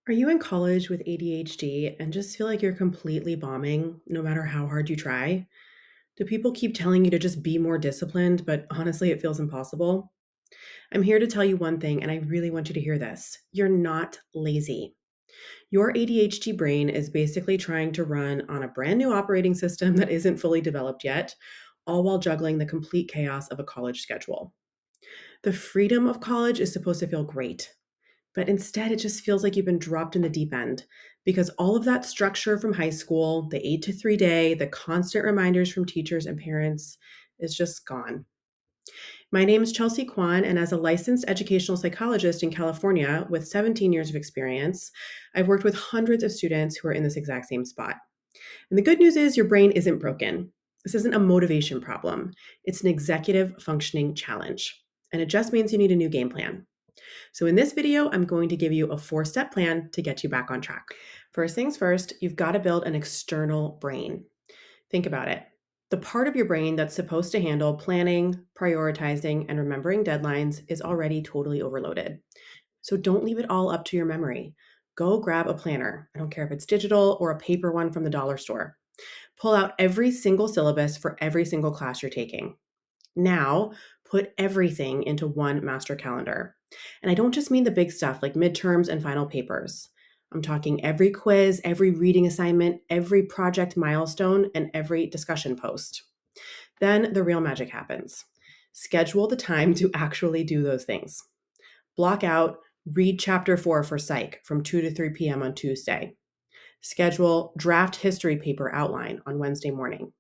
Are you in college with ADHD and just feel like you're completely bombing no matter how hard you try? Do people keep telling you to just be more disciplined, but honestly, it feels impossible? I'm here to tell you one thing, and I really want you to hear this. You're not lazy. Your ADHD brain is basically trying to run on a brand new operating system that isn't fully developed yet, all while juggling the complete chaos of a college schedule. The freedom of college is supposed to feel great. But instead, it just feels like you've been dropped in the deep end because all of that structure from high school, the 8 to 3 day, the constant reminders from teachers and parents is just gone. My name is Chelsea Kwan, and as a licensed educational psychologist in California with 17 years of experience, I've worked with hundreds of students who are in this exact same spot. And the good news is your brain isn't broken. This isn't a motivation problem, it's an executive functioning challenge. And it just means you need a new game plan. So, in this video, I'm going to give you a 4 step plan to get you back on track. First things first, you've got to build an external brain. Think about it. The part of your brain that's supposed to handle planning, prioritizing, and remembering deadlines is already totally overloaded. So, don't leave it all up to your memory. Go grab a planner. I don't care if it's digital or a paper one from the dollar store. Pull out every single syllabus for every single class you're taking. Now, put everything into one master calendar. And I don't just mean the big stuff like midterms and final papers. I'm talking every quiz, every reading assignment, every project milestone, and every discussion post. Then the real magic happens. Schedule the time to actually do those things. Block out read chapter 4 for psych from 2 to 3 p.m. on Tuesday. Schedule draft history paper outline on Wednesday morning.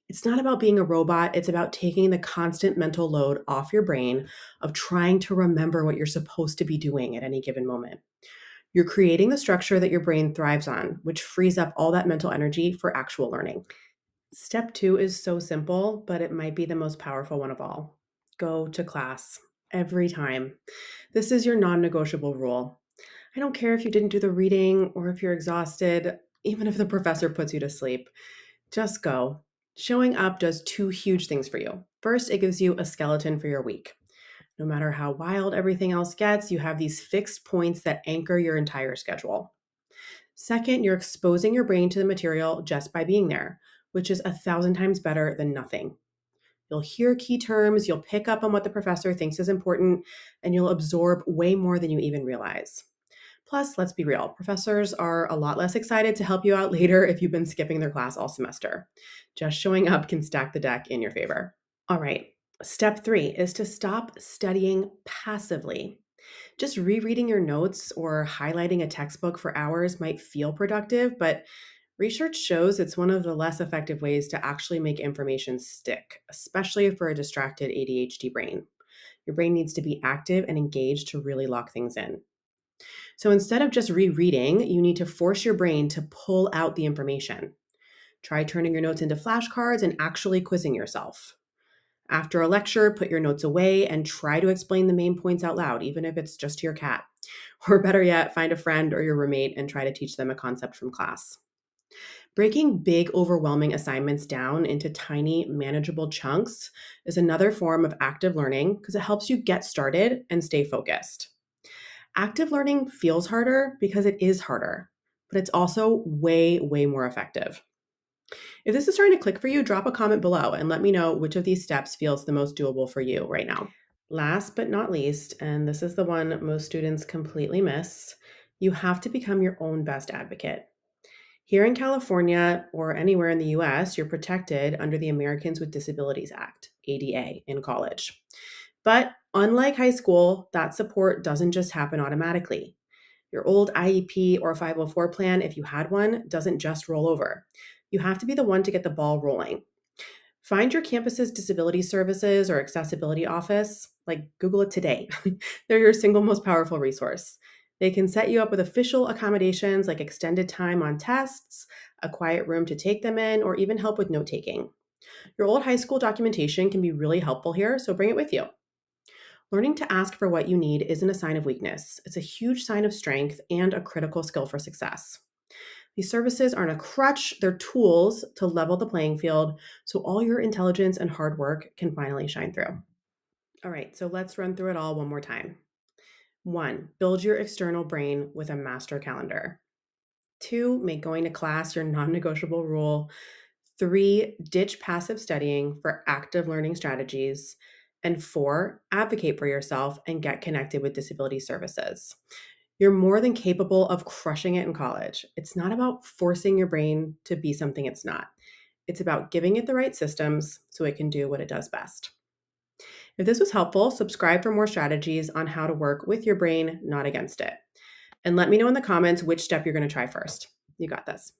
It's not about being a robot. It's about taking the constant mental load off your brain of trying to remember what you're supposed to be doing at any given moment. You're creating the structure that your brain thrives on, which frees up all that mental energy for actual learning. Step 2 is so simple, but it might be the most powerful one of all. Go to class every time. This is your non negotiable rule. I don't care if you didn't do the reading or if you're exhausted, even if the professor puts you to sleep. Just go. Showing up does two huge things for you. First, it gives you a skeleton for your week. No matter how wild everything else gets, you have these fixed points that anchor your entire schedule. Second, you're exposing your brain to the material just by being there, which is 1,000 times better than nothing. You'll hear key terms, you'll pick up on what the professor thinks is important, and you'll absorb way more than you even realize. Plus, let's be real, professors are a lot less excited to help you out later if you've been skipping their class all semester. Just showing up can stack the deck in your favor. All right, step 3 is to stop studying passively. Just rereading your notes or highlighting a textbook for hours might feel productive, but research shows it's one of the less effective ways to actually make information stick, especially for a distracted ADHD brain. Your brain needs to be active and engaged to really lock things in. So instead of just rereading, you need to force your brain to pull out the information. Try turning your notes into flashcards and actually quizzing yourself. After a lecture, put your notes away and try to explain the main points out loud, even if it's just to your cat. Or better yet, find a friend or your roommate and try to teach them a concept from class. Breaking big, overwhelming assignments down into tiny, manageable chunks is another form of active learning because it helps you get started and stay focused. Active learning feels harder because it is harder, but it's also way, way more effective. If this is starting to click for you, drop a comment below and let me know which of these steps feels the most doable for you right now. Last but not least, and this is the one most students completely miss, you have to become your own best advocate. Here in California or anywhere in the US, you're protected under the Americans with Disabilities Act, ADA, in college. But unlike high school, that support doesn't just happen automatically. Your old IEP or 504 plan, if you had one, doesn't just roll over. You have to be the one to get the ball rolling. Find your campus's disability services or accessibility office, like Google it today. They're your single most powerful resource. They can set you up with official accommodations like extended time on tests, a quiet room to take them in, or even help with note taking. Your old high school documentation can be really helpful here, so bring it with you. Learning to ask for what you need isn't a sign of weakness. It's a huge sign of strength and a critical skill for success. These services aren't a crutch, they're tools to level the playing field so all your intelligence and hard work can finally shine through. All right, so let's run through it all one more time. 1. Build your external brain with a master calendar. 2. Make going to class your non negotiable rule. 3. Ditch passive studying for active learning strategies. And 4. Advocate for yourself and get connected with disability services. You're more than capable of crushing it in college. It's not about forcing your brain to be something it's not. It's about giving it the right systems so it can do what it does best. If this was helpful, subscribe for more strategies on how to work with your brain, not against it. And let me know in the comments which step you're going to try first. You got this.